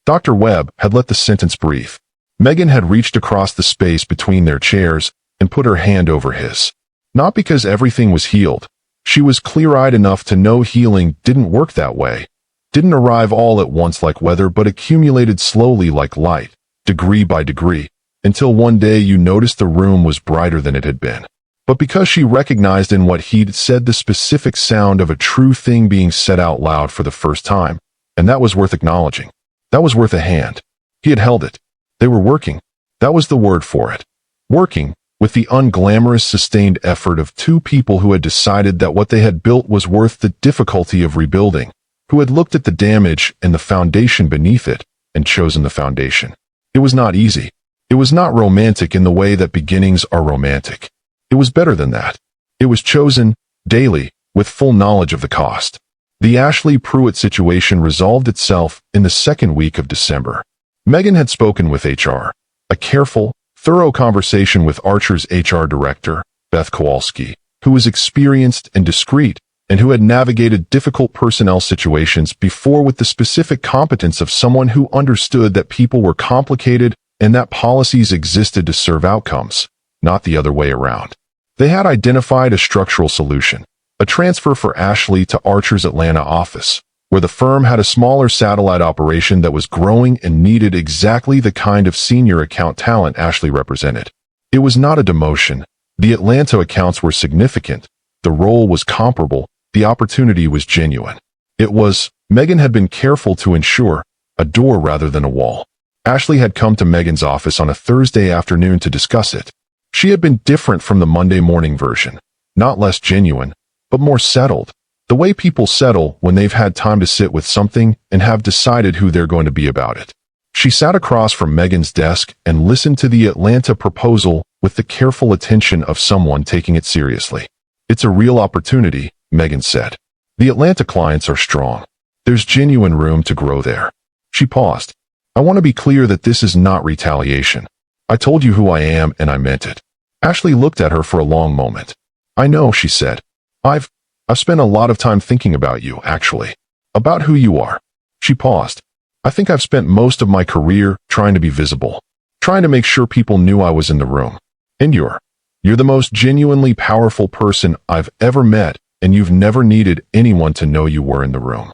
Dr. Webb had let the sentence breathe. Megan had reached across the space between their chairs and put her hand over his. Not because everything was healed. She was clear-eyed enough to know healing didn't work that way. Didn't arrive all at once like weather but accumulated slowly like light, degree by degree, until one day you noticed the room was brighter than it had been. But because she recognized in what he'd said the specific sound of a true thing being said out loud for the first time, and that was worth acknowledging. That was worth a hand. He had held it. They were working. That was the word for it. Working, with the unglamorous sustained effort of 2 people who had decided that what they had built was worth the difficulty of rebuilding, who had looked at the damage and the foundation beneath it, and chosen the foundation. It was not easy. It was not romantic in the way that beginnings are romantic. It was better than that. It was chosen, daily, with full knowledge of the cost. The Ashley Pruitt situation resolved itself in the second week of December. Megan had spoken with HR. A careful, thorough conversation with Archer's HR director, Beth Kowalski, who was experienced and discreet, and who had navigated difficult personnel situations before with the specific competence of someone who understood that people were complicated, and that policies existed to serve outcomes, not the other way around. They had identified a structural solution, a transfer for Ashley to Archer's Atlanta office, where the firm had a smaller satellite operation that was growing and needed exactly the kind of senior account talent Ashley represented. It was not a demotion. The Atlanta accounts were significant. The role was comparable. The opportunity was genuine. It was, Megan had been careful to ensure, a door rather than a wall. Ashley had come to Megan's office on a Thursday afternoon to discuss it. She had been different from the Monday morning version, not less genuine, but more settled. The way people settle when they've had time to sit with something and have decided who they're going to be about it. She sat across from Megan's desk and listened to the Atlanta proposal with the careful attention of someone taking it seriously. "It's a real opportunity," Megan said. "The Atlanta clients are strong. There's genuine room to grow there." She paused. "I want to be clear that this is not retaliation. I told you who I am and I meant it." Ashley looked at her for a long moment. "I know," she said. I've spent a lot of time thinking about you, actually. About who you are." She paused. "I think I've spent most of my career trying to be visible, trying to make sure people knew I was in the room. And you're the most genuinely powerful person I've ever met, and you've never needed anyone to know you were in the room."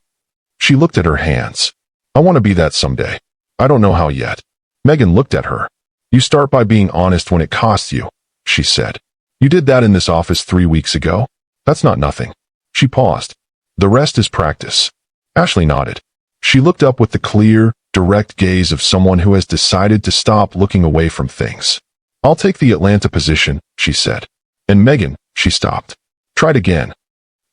She looked at her hands. "I want to be that someday. I don't know how yet." Megan looked at her. "You start by being honest when it costs you," she said. "You did that in this office 3 weeks ago. That's not nothing." She paused. "The rest is practice." Ashley nodded. She looked up with the clear, direct gaze of someone who has decided to stop looking away from things. "I'll take the Atlanta position," she said. "And Megan," she stopped. "Tried again.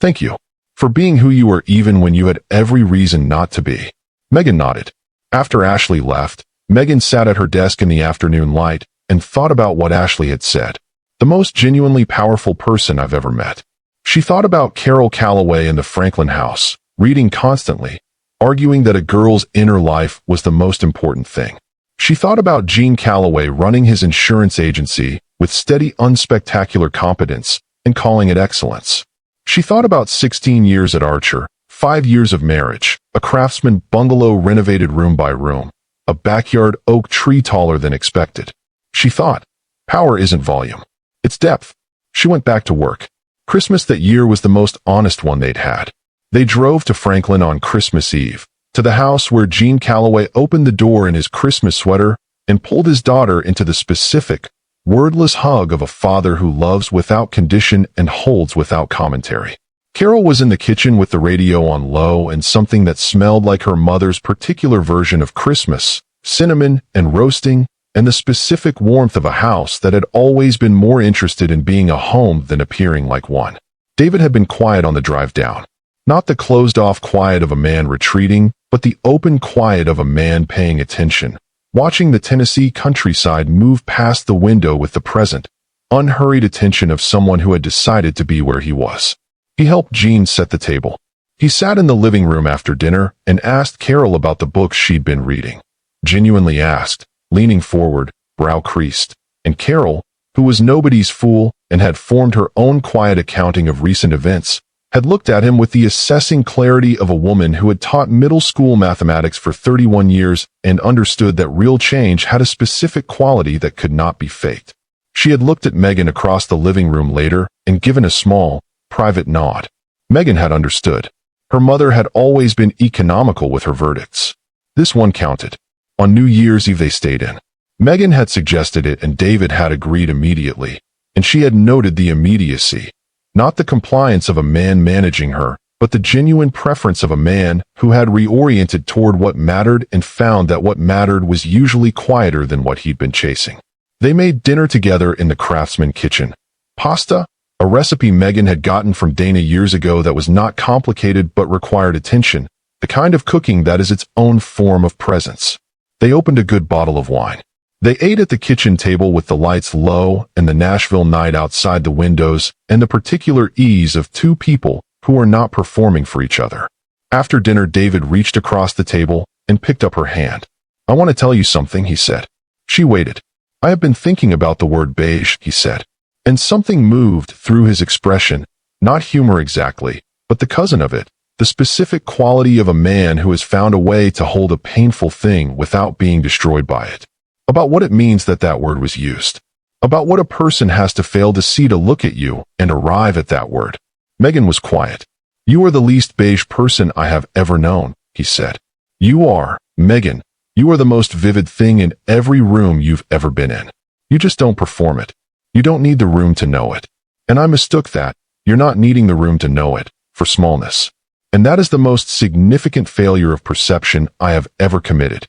Thank you for being who you were even when you had every reason not to be." Megan nodded. After Ashley left, Megan sat at her desk in the afternoon light and thought about what Ashley had said. "The most genuinely powerful person I've ever met." She thought about Carol Calloway in the Franklin house, reading constantly, arguing that a girl's inner life was the most important thing. She thought about Gene Calloway running his insurance agency with steady, unspectacular competence and calling it excellence. She thought about 16 years at Archer, 5 years of marriage, a craftsman bungalow renovated room by room, a backyard oak tree taller than expected. She thought, power isn't volume, it's depth. She went back to work. Christmas that year was the most honest one they'd had. They drove to Franklin on Christmas Eve, to the house where Gene Calloway opened the door in his Christmas sweater and pulled his daughter into the specific, wordless hug of a father who loves without condition and holds without commentary. Carol was in the kitchen with the radio on low and something that smelled like her mother's particular version of Christmas, cinnamon and roasting, and the specific warmth of a house that had always been more interested in being a home than appearing like one. David had been quiet on the drive down. Not the closed-off quiet of a man retreating, but the open quiet of a man paying attention, watching the Tennessee countryside move past the window with the present, unhurried attention of someone who had decided to be where he was. He helped Gene set the table. He sat in the living room after dinner and asked Carol about the books she'd been reading. Genuinely asked, leaning forward, brow creased, and Carol, who was nobody's fool and had formed her own quiet accounting of recent events, had looked at him with the assessing clarity of a woman who had taught middle school mathematics for 31 years and understood that real change had a specific quality that could not be faked. She had looked at Megan across the living room later and given a small, private nod. Megan had understood. Her mother had always been economical with her verdicts. This one counted. On New Year's Eve they stayed in. Megan had suggested it and David had agreed immediately, and she had noted the immediacy. Not the compliance of a man managing her, but the genuine preference of a man who had reoriented toward what mattered and found that what mattered was usually quieter than what he'd been chasing. They made dinner together in the Craftsman kitchen. Pasta, a recipe Megan had gotten from Dana years ago that was not complicated but required attention, the kind of cooking that is its own form of presence. They opened a good bottle of wine. They ate at the kitchen table with the lights low and the Nashville night outside the windows and the particular ease of two people who were not performing for each other. After dinner, David reached across the table and picked up her hand. "I want to tell you something," he said. She waited. "I have been thinking about the word beige," he said. And something moved through his expression, not humor exactly, but the cousin of it, the specific quality of a man who has found a way to hold a painful thing without being destroyed by it. about what it means that that word was used, about what a person has to fail to see to look at you and arrive at that word. Megan was quiet. "You are the least beige person I have ever known," he said. "You are, Megan. You are the most vivid thing in every room you've ever been in. You just don't perform it. You don't need the room to know it. And I mistook that, you're not needing the room to know it, for smallness. And that is the most significant failure of perception I have ever committed."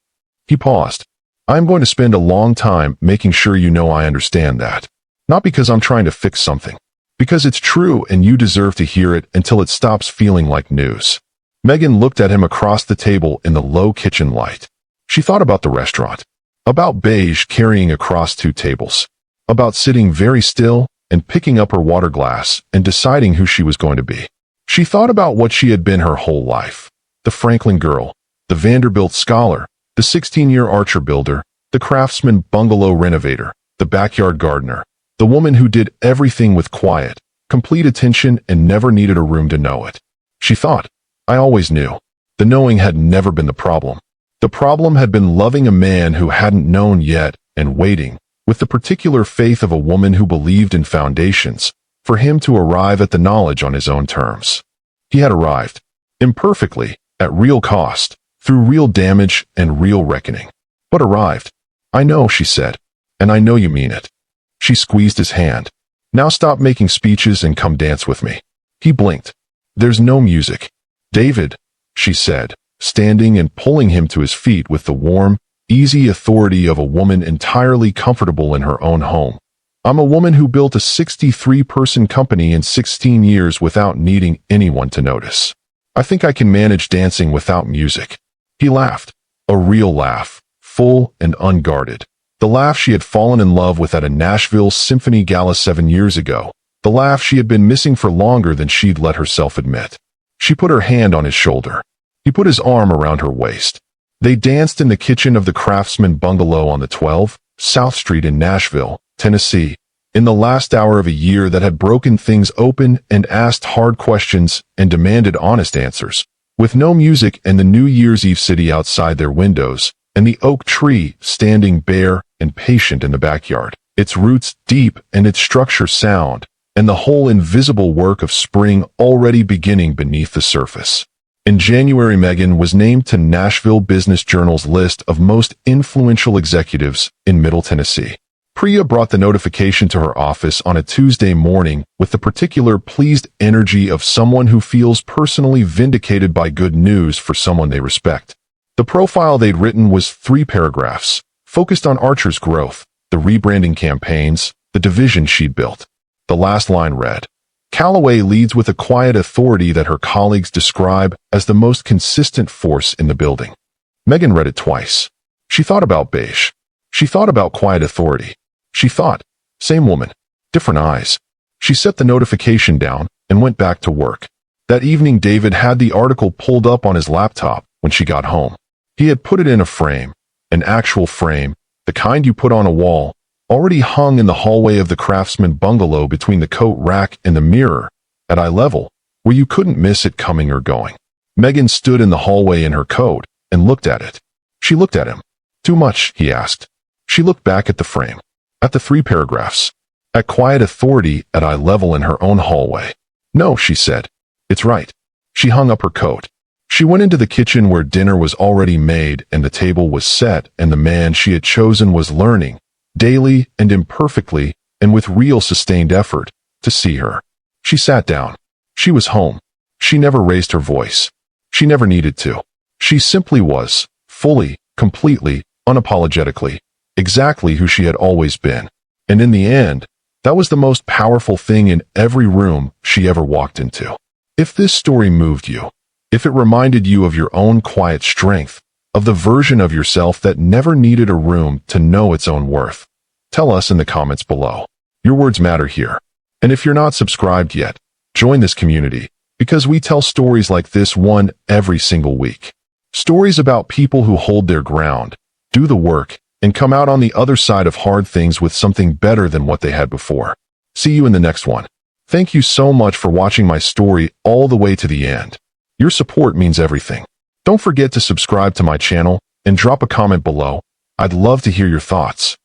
He paused. "I'm going to spend a long time making sure you know I understand that. Not because I'm trying to fix something. Because it's true and you deserve to hear it until it stops feeling like news." Megan looked at him across the table in the low kitchen light. She thought about the restaurant. About beige carrying across 2 tables. About sitting very still and picking up her water glass and deciding who she was going to be. She thought about what she had been her whole life. The Franklin girl, the Vanderbilt scholar, the 16-year archer builder, the craftsman bungalow renovator, the backyard gardener, the woman who did everything with quiet, complete attention and never needed a room to know it. She thought, "I always knew." The knowing had never been the problem. The problem had been loving a man who hadn't known yet and waiting, with the particular faith of a woman who believed in foundations, for him to arrive at the knowledge on his own terms. He had arrived, imperfectly, at real cost, through real damage and real reckoning. But arrived. "I know," she said, "and I know you mean it." She squeezed his hand. "Now stop making speeches and come dance with me." He blinked. "There's no music." "David," she said, standing and pulling him to his feet with the warm, easy authority of a woman entirely comfortable in her own home. "I'm a woman who built a 63-person company in 16 years without needing anyone to notice. I think I can manage dancing without music." He laughed. A real laugh, full and unguarded. The laugh she had fallen in love with at a Nashville Symphony Gala 7 years ago. The laugh she had been missing for longer than she'd let herself admit. She put her hand on his shoulder. He put his arm around her waist. They danced in the kitchen of the Craftsman Bungalow on the 12th South Street in Nashville, Tennessee, in the last hour of a year that had broken things open and asked hard questions and demanded honest answers. With no music and the New Year's Eve city outside their windows, and the oak tree standing bare and patient in the backyard, its roots deep and its structure sound, and the whole invisible work of spring already beginning beneath the surface. In January, Megan was named to Nashville Business Journal's list of most influential executives in Middle Tennessee. Priya brought the notification to her office on a Tuesday morning with the particular pleased energy of someone who feels personally vindicated by good news for someone they respect. The profile they'd written was 3 paragraphs, focused on Archer's growth, the rebranding campaigns, the division she'd built. The last line read, "Callaway leads with a quiet authority that her colleagues describe as the most consistent force in the building." Megan read it twice. She thought about beige. She thought about quiet authority. She thought, same woman, different eyes. She set the notification down and went back to work. That evening, David had the article pulled up on his laptop when she got home. He had put it in a frame, an actual frame, the kind you put on a wall, already hung in the hallway of the Craftsman Bungalow between the coat rack and the mirror, at eye level, where you couldn't miss it coming or going. Megan stood in the hallway in her coat and looked at it. She looked at him. "Too much?" he asked. She looked back at the frame, at the 3 paragraphs, at quiet authority at eye level in her own hallway. "No," she said. "It's right." She hung up her coat. She went into the kitchen where dinner was already made and the table was set, and the man she had chosen was learning, daily and imperfectly and with real sustained effort, to see her. She sat down. She was home. She never raised her voice. She never needed to. She simply was, fully, completely, unapologetically, exactly who she had always been. And in the end, that was the most powerful thing in every room she ever walked into. If this story moved you, if it reminded you of your own quiet strength, of the version of yourself that never needed a room to know its own worth, tell us in the comments below. Your words matter here. And if you're not subscribed yet, join this community, because we tell stories like this one every single week. Stories about people who hold their ground, do the work, and come out on the other side of hard things with something better than what they had before. See you in the next one. Thank you so much for watching my story all the way to the end. Your support means everything. Don't forget to subscribe to my channel and drop a comment below. I'd love to hear your thoughts.